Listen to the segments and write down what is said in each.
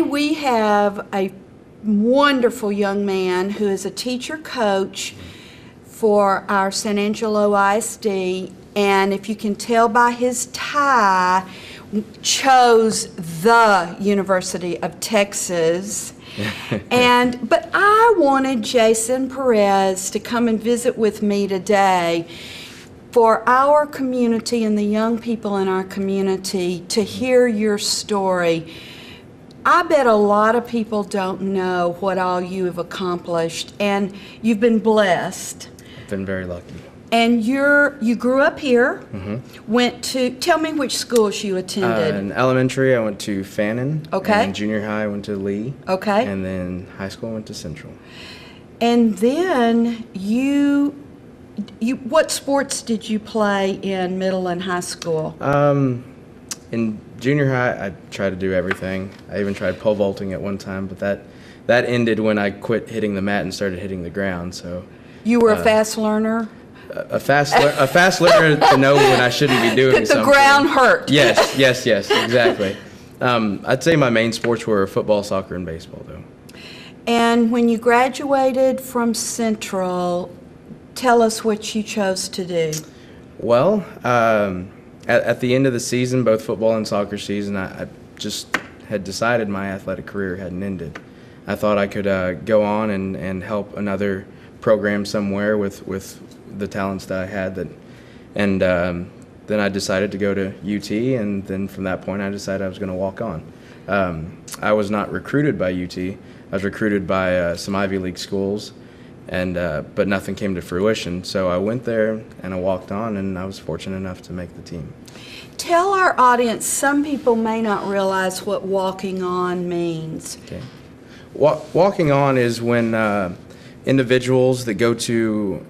Today we have a wonderful young man who is a teacher coach for our San Angelo ISD, and if you can tell by his tie, chose the University of Texas. But I wanted Jason Perez to come and visit with me today for our community and the young people in our community to hear your story. I bet a lot of people don't know what all you have accomplished, and you've been blessed. I've been very lucky. And you grew up here, went to, tell me which schools you attended. In elementary, I went to Fannin. Okay. And in junior high, I went to Lee. Okay. And then high school, I went to Central. And then what sports did you play in middle and high school? In junior high, I tried to do everything. I even tried pole vaulting at one time, but that ended when I quit hitting the mat and started hitting the ground. So you were a fast learner? A fast learner to know when I shouldn't be doing something. The ground hurt. Yes, exactly. I'd say my main sports were football, soccer, and baseball, though. And when you graduated from Central, tell us what you chose to do. Well, at the end of the season, both football and soccer season, I just had decided my athletic career hadn't ended. I thought I could go on and help another program somewhere with the talents that I had, and then I decided to go to UT, and then from that point I decided I was going to walk on. I was not recruited by UT. I was recruited by some Ivy League schools, and but nothing came to fruition. So I went there and I walked on, and I was fortunate enough to make the team. Tell our audience, some people may not realize what walking on means. Okay. Walking on is when individuals that go to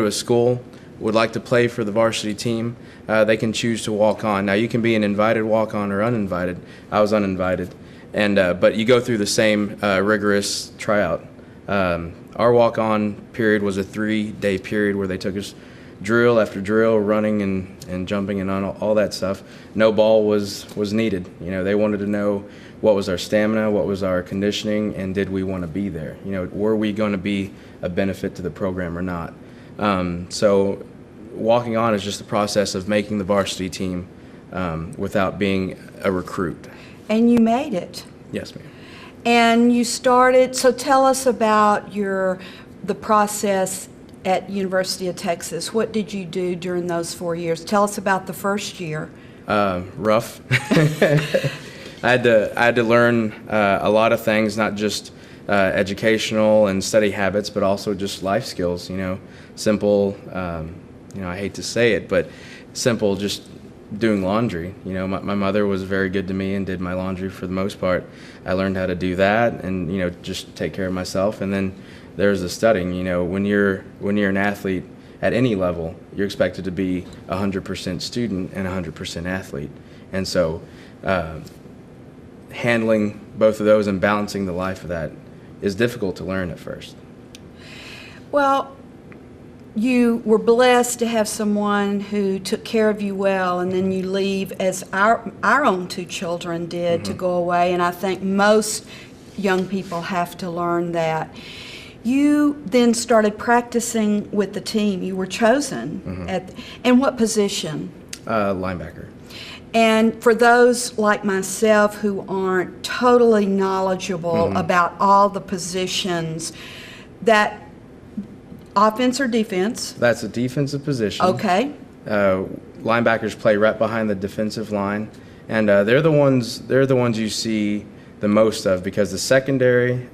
a school would like to play for the varsity team, they can choose to walk on. Now you can be an invited walk-on or uninvited. I was uninvited, and but you go through the same rigorous tryout. Our walk-on period was a 3-day period where they took us drill after drill, running and jumping and all that stuff. No ball was needed. You know, they wanted to know what was our stamina, what was our conditioning, and did we want to be there? You know, were we going to be a benefit to the program or not? So walking on is just the process of making the varsity team without being a recruit. And you made it. Yes, ma'am. And you started, so tell us about the process at University of Texas. What did you do during those 4 years? Tell us about the first year. Rough. I had to learn a lot of things, not just educational and study habits, but also just life skills. You know, simple. I hate to say it, but simple. Just doing laundry. You know, my mother was very good to me and did my laundry for the most part. I learned how to do that, and just take care of myself. And then there's the studying. You know, when you're an athlete at any level, you're expected to be 100% student and 100% athlete. And so, handling both of those and balancing the life of that is difficult to learn at first. Well, you were blessed to have someone who took care of you well, and then you leave, as our own 2 children did, to go away, and I think most young people have to learn that. You then started practicing with the team. You were chosen and what position? Linebacker. And for those like myself who aren't totally knowledgeable about all the positions, that offense or defense? That's a defensive position. Okay. Linebackers play right behind the defensive line, and they're the ones you see the most of, because the secondary,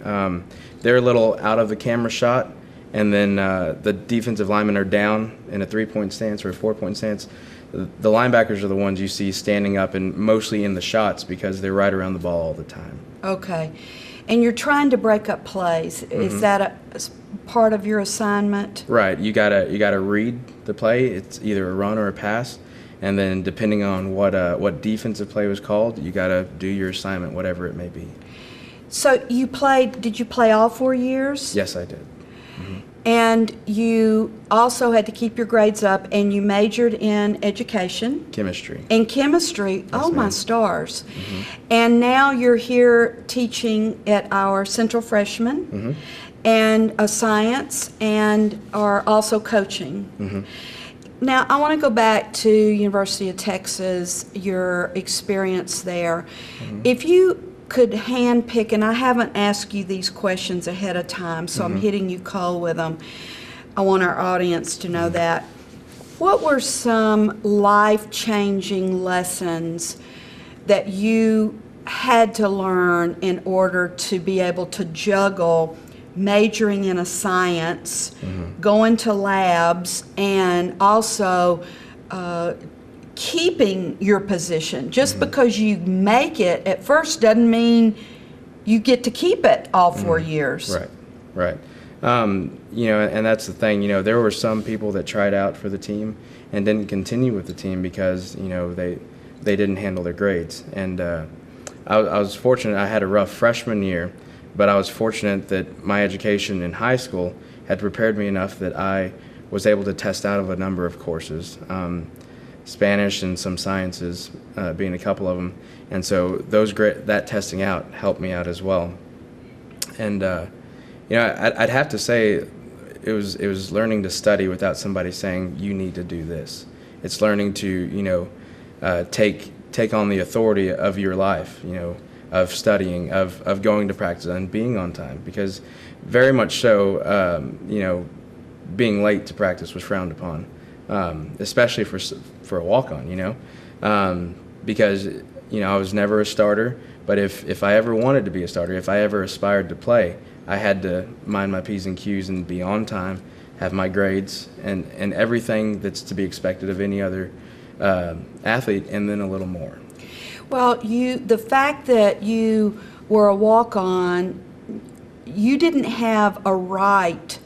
they're a little out of the camera shot, and then the defensive linemen are down in a 3-point stance or a 4-point stance. The linebackers are the ones you see standing up and mostly in the shots because they're right around the ball all the time. Okay. And you're trying to break up plays. Is that a part of your assignment? Right. You gotta read the play. It's either a run or a pass, and then depending on what defensive play was called, you gotta do your assignment, whatever it may be. So did you play all 4 years? Yes, I did. And you also had to keep your grades up, and you majored in education. Chemistry. In chemistry. Oh, my ma'am. stars. And now you're here teaching at our Central Freshman and a science, and are also coaching. Now, I want to go back to University of Texas, your experience there. If you could handpick, and I haven't asked you these questions ahead of time, so I'm hitting you cold with them. I want our audience to know that. What were some life-changing lessons that you had to learn in order to be able to juggle majoring in a science, going to labs, and also keeping your position? Just because you make it at first doesn't mean you get to keep it all 4 years. Right. You know, and that's the thing. You know, there were some people that tried out for the team and didn't continue with the team because, you know, they didn't handle their grades. And I was fortunate. I had a rough freshman year, but I was fortunate that my education in high school had prepared me enough that I was able to test out of a number of courses. Spanish and some sciences being a couple of them, and so that testing out helped me out as well. And you know, I'd have to say it was learning to study without somebody saying you need to do this. It's learning to, you know, take on the authority of your life, you know, of studying, of going to practice and being on time, because very much so, you know, being late to practice was frowned upon. Especially for a walk-on, you know, because, you know, I was never a starter, but if I ever wanted to be a starter, if I ever aspired to play, I had to mind my P's and Q's and be on time, have my grades, and everything that's to be expected of any other athlete, and then a little more. Well, the fact that you were a walk-on, you didn't have a right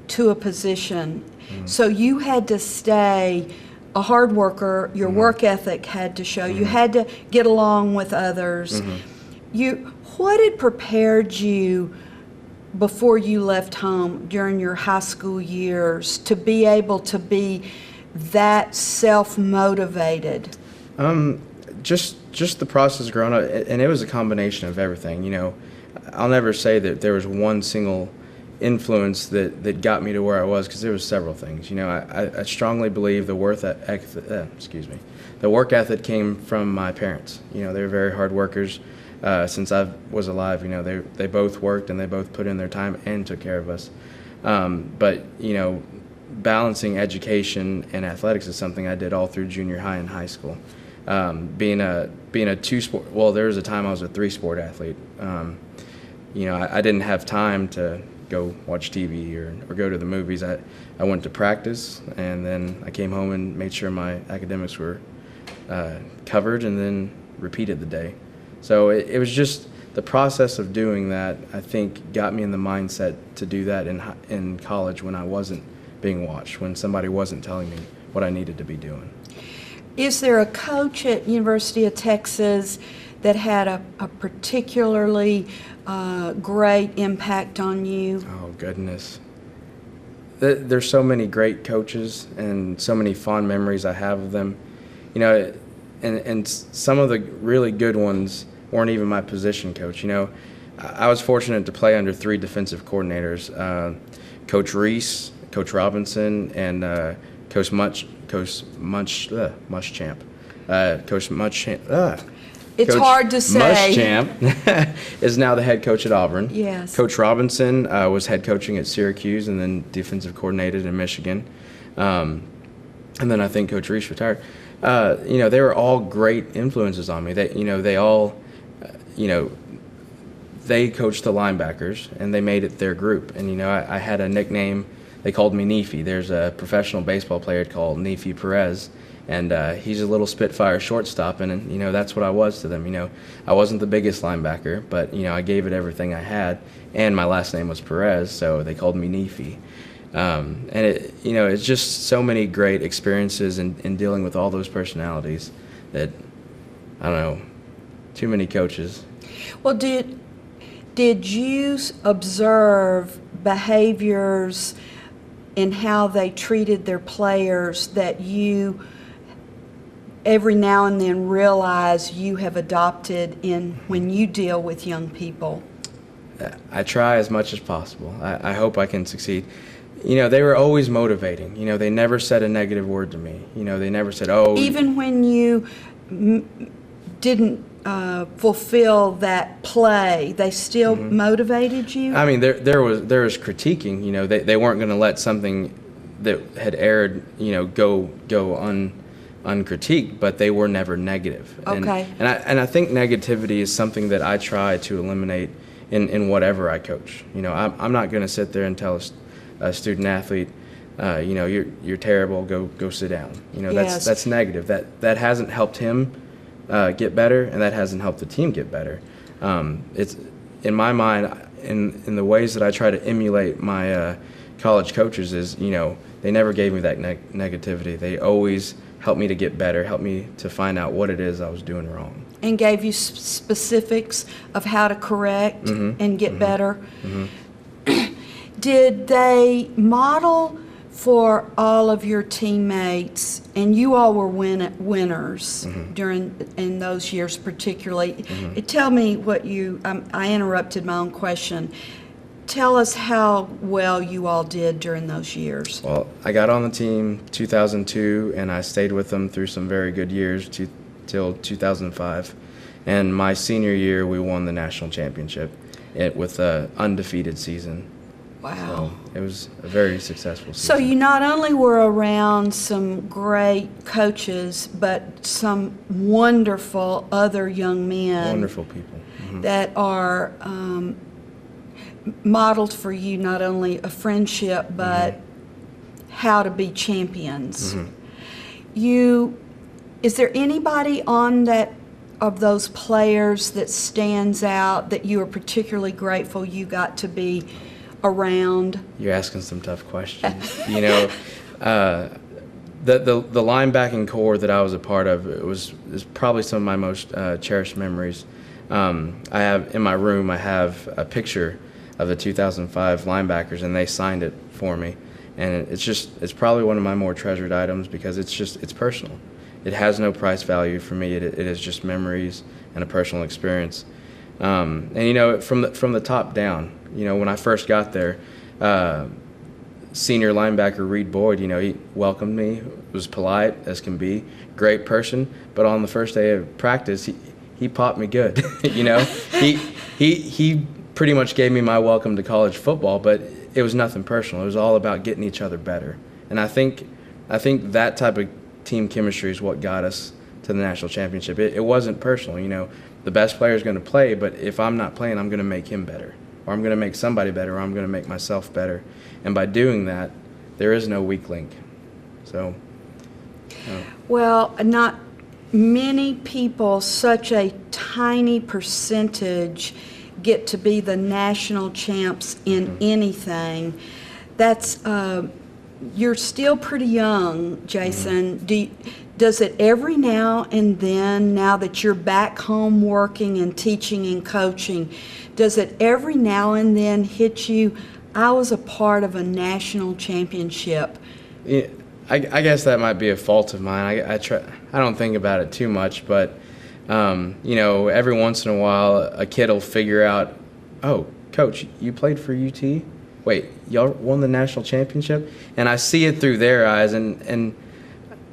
to a position. So you had to stay a hard worker. Your work ethic had to show. You had to get along with others. What had prepared you before you left home during your high school years to be able to be that self-motivated? Just the process of growing up, and it was a combination of everything. You know, I'll never say that there was one single influence that got me to where I was, because there was several things. You know, I strongly believe the work ethic came from my parents. You know, they were very hard workers. Since I was alive, you know, they both worked and they both put in their time and took care of us. But, you know, balancing education and athletics is something I did all through junior high and high school. Being a two-sport, well, there was a time I was a three-sport athlete. You know, I didn't have time to go watch TV or go to the movies. I went to practice, and then I came home and made sure my academics were covered, and then repeated the day. So it was just the process of doing that, I think, got me in the mindset to do that in college when I wasn't being watched, when somebody wasn't telling me what I needed to be doing. Is there a coach at University of Texas that had a particularly great impact on you? Oh, goodness. There's so many great coaches and so many fond memories I have of them. You know, and some of the really good ones weren't even my position coach. You know, I was fortunate to play under 3 defensive coordinators, Coach Reese, Coach Robinson, and Coach Muschamp. It's Coach hard to say. Muschamp is now the head coach at Auburn. Yes. Coach Robinson was head coaching at Syracuse and then defensive coordinator in Michigan. And then I think Coach Reese retired. You know, they were all great influences on me. They all coached the linebackers, and they made it their group. And, you know, I had a nickname. They called me Neefy. There's a professional baseball player called Jason Perez, and he's a little Spitfire shortstop, and, you know, that's what I was to them. You know, I wasn't the biggest linebacker, but, you know, I gave it everything I had, and my last name was Perez, so they called me Neefy. And it's just so many great experiences in dealing with all those personalities that, I don't know, too many coaches. Well, did you observe behaviors in how they treated their players that you every now and then realize you have adopted in when you deal with young people? I try as much as possible. I hope I can succeed. They were always motivating. They never said a negative word to me. They never said, "Oh." Even when you didn't fulfill that play, they still motivated you? I mean, there was critiquing. They weren't going to let something that had aired, go uncritiqued, but they were never negative. Okay. And I think negativity is something that I try to eliminate in whatever I coach. I'm not going to sit there and tell a student athlete, you're terrible. Go sit down. Yes. That's negative. That hasn't helped him get better, and that hasn't helped the team get better. It's in my mind, in the ways that I try to emulate my college coaches is, they never gave me that negativity. They always helped me to get better, helped me to find out what it is I was doing wrong. And gave you specifics of how to correct and get better? Did they model for all of your teammates, and you all were winners in those years particularly? Tell me what I interrupted my own question. Tell us how well you all did during those years. Well, I got on the team 2002, and I stayed with them through some very good years till 2005. And my senior year, we won the national championship with an undefeated season. Wow. So it was a very successful season. So you not only were around some great coaches, but some wonderful other young men. Wonderful people. That are modeled for you not only a friendship, but how to be champions. Is there anybody on that of those players that stands out that you are particularly grateful you got to be around? You're asking some tough questions. The linebacking core that I was a part of is probably some of my most cherished memories. I have in my room, I have a picture of the 2005 linebackers, and they signed it for me. And it's probably one of my more treasured items because it's personal. It has no price value for me. It is just memories and a personal experience. And from the top down, when I first got there, senior linebacker Reed Boyd, he welcomed me, was polite as can be, great person. But on the first day of practice, he popped me good. He pretty much gave me my welcome to college football, but it was nothing personal. It was all about getting each other better. And I think that type of team chemistry is what got us to the national championship. It wasn't personal. The best player is going to play, but if I'm not playing, I'm going to make him better, or I'm going to make somebody better, or I'm going to make myself better. And by doing that, there is no weak link. So, Well, not many people, such a tiny percentage, get to be the national champs in anything. That's you're still pretty young, Jason. Does it every now and then, now that you're back home working and teaching and coaching, does it every now and then hit you, I was a part of a national championship? Yeah, I guess that might be a fault of mine. I don't think about it too much, but every once in a while a kid will figure out, oh, coach, you played for UT? Wait, y'all won the national championship? And I see it through their eyes, and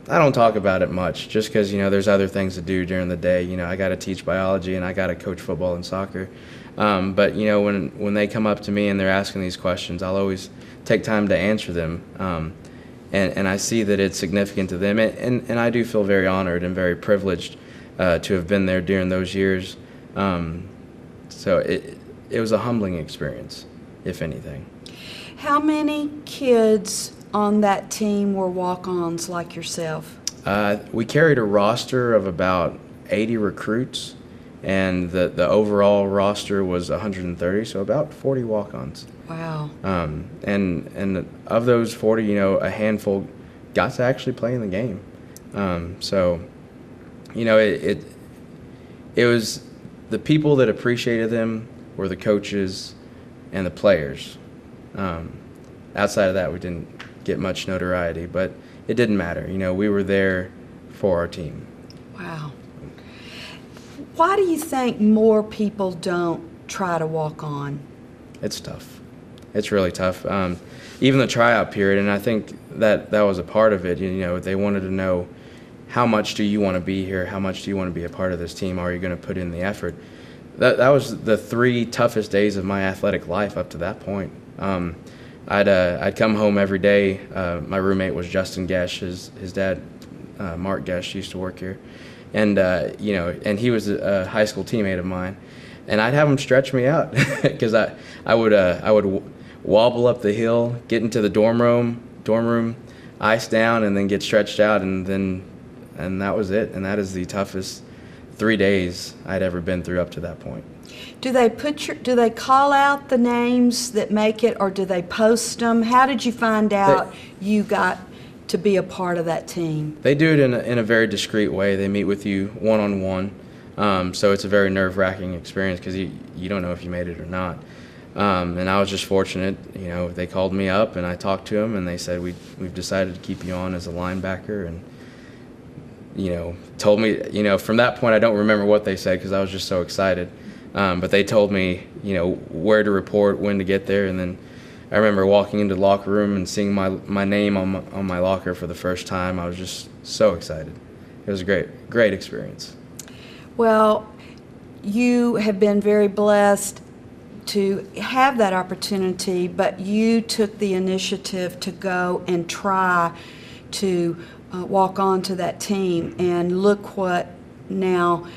I don't talk about it much just because, there's other things to do during the day. I got to teach biology and I got to coach football and soccer. But, when they come up to me and they're asking these questions, I'll always take time to answer them. And I see that it's significant to them. And I do feel very honored and very privileged to have been there during those years. So it was a humbling experience, if anything. How many kids on that team were walk-ons like yourself? We carried a roster of about 80 recruits, and the overall roster was 130, so about 40 walk-ons. Wow. And of those 40, a handful got to actually play in the game. So, it was the people that appreciated them were the coaches and the players. outside of that, we didn't get much notoriety, but it didn't matter. We were there for our team. Wow. Why do you think more people don't try to walk on? It's tough. It's really tough. Even the tryout period, and I think that was a part of it. They wanted to know, how much do you want to be here? How much do you want to be a part of this team? Are you going to put in the effort? That was the 3 toughest days of my athletic life up to that point. I'd come home every day. My roommate was Justin Gesh. His dad, Mark Gesh, used to work here, and and he was a high school teammate of mine. And I'd have him stretch me out because I would wobble up the hill, get into the dorm room, ice down, and then get stretched out, and that was it. And that is the toughest 3 days I'd ever been through up to that point. Do they call out the names that make it, or do they post them? How did you find out you got to be a part of that team? They do it in a very discreet way. They meet with you one-on-one, so it's a very nerve-wracking experience because you don't know if you made it or not. And I was just fortunate. They called me up and I talked to them, and they said we've decided to keep you on as a linebacker, and told me, from that point I don't remember what they said because I was just so excited. But they told me, where to report, when to get there, and then I remember walking into the locker room and seeing my name on my locker for the first time. I was just so excited. It was a great experience. Well, you have been very blessed to have that opportunity, but you took the initiative to go and try to walk on to that team, and look what now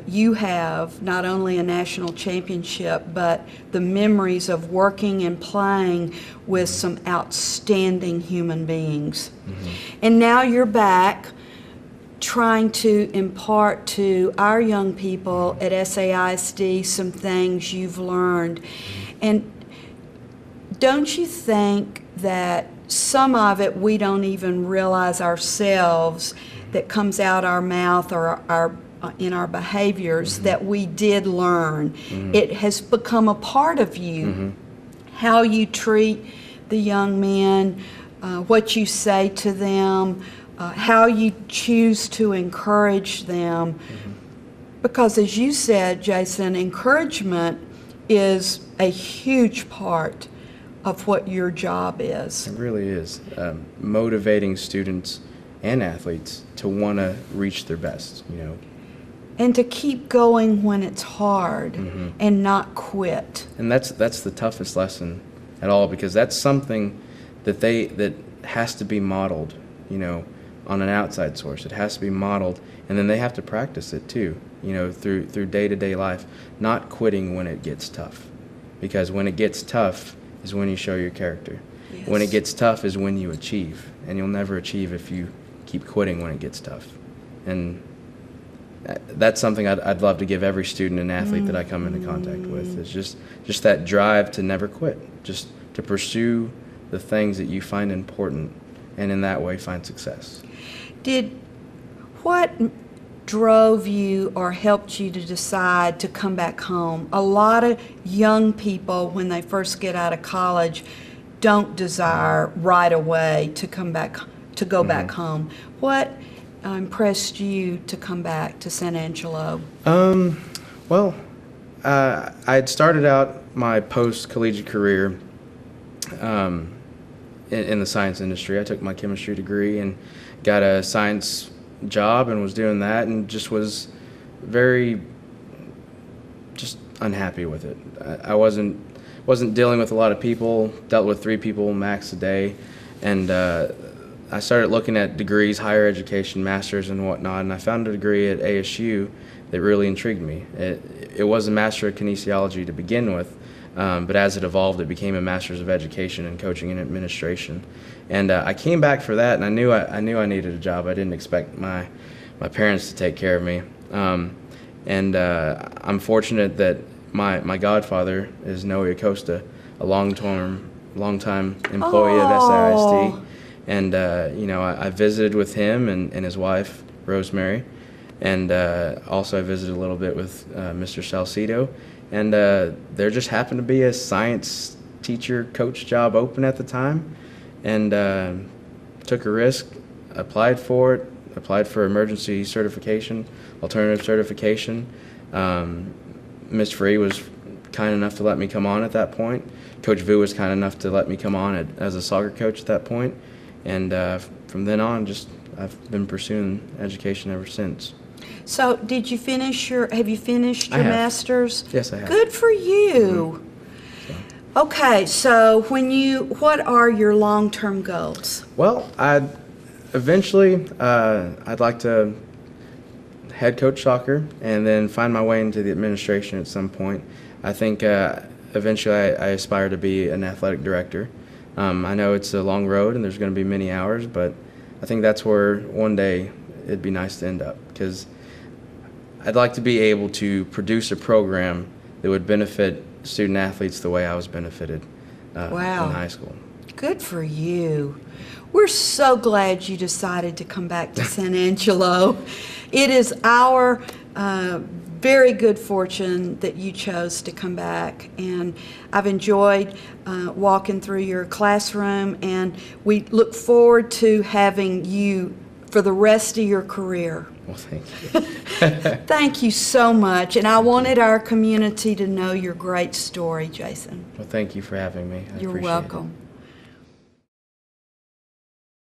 you have, not only a national championship, but the memories of working and playing with some outstanding human beings. Mm-hmm. And now you're back trying to impart to our young people at SAISD some things you've learned. And don't you think that some of it we don't even realize ourselves that comes out our mouth or in our behaviors, mm-hmm. that we did learn? Mm-hmm. It has become a part of you, mm-hmm. how you treat the young men, what you say to them, how you choose to encourage them. Mm-hmm. Because as you said, Jason, encouragement is a huge part of what your job is. It really is. Motivating students and athletes to want to reach their best, And to keep going when it's hard, mm-hmm. and not quit. And that's the toughest lesson at all, because that's something that has to be modeled, on an outside source. It has to be modeled, and then they have to practice it too, through day-to-day life, not quitting when it gets tough. Because when it gets tough is when you show your character. Yes. When it gets tough is when you achieve, and you'll never achieve if you keep quitting when it gets tough. And that's something I'd love to give every student and athlete that I come into contact with, is just that drive to never quit, just to pursue the things that you find important, and in that way find success. What drove you or helped you to decide to come back home? A lot of young people, when they first get out of college, don't desire right away to go mm-hmm. back home. What impressed you to come back to San Angelo? Well, I had started out my post-collegiate career in the science industry. I took my chemistry degree and got a science job and was doing that, and just was very unhappy with it. I wasn't dealing with a lot of people, dealt with 3 people max a day, and I started looking at degrees, higher education, masters and whatnot, and I found a degree at ASU that really intrigued me. It was a Master of Kinesiology to begin with, but as it evolved, it became a Master's of Education in Coaching and Administration. And I came back for that, and I knew I needed a job. I didn't expect my parents to take care of me. And I'm fortunate that my godfather is Noe Acosta, a long-time employee of SAISD. And, I visited with him and his wife, Rosemary. And also I visited a little bit with Mr. Salcido. And there just happened to be a science teacher coach job open at the time, and took a risk, applied for it, applied for emergency certification, alternative certification. Ms. Free was kind enough to let me come on at that point. Coach Vu was kind enough to let me come on as a soccer coach at that point. And from then on, I've been pursuing education ever since. So have you finished your master's? Yes, I have. Good for you. So. Okay, so what are your long-term goals? Well, eventually I'd like to head coach soccer and then find my way into the administration at some point. I think eventually I aspire to be an athletic director. I know it's a long road and there's going to be many hours, but I think that's where one day it'd be nice to end up, because I'd like to be able to produce a program that would benefit student athletes the way I was benefited Wow. in high school. Good for you. We're so glad you decided to come back to San Angelo. It is our very good fortune that you chose to come back, and I've enjoyed walking through your classroom, and we look forward to having you for the rest of your career. Well, thank you. Thank you so much, and I wanted our community to know your great story, Jason. Well, thank you for having me. I You're appreciate it. welcome.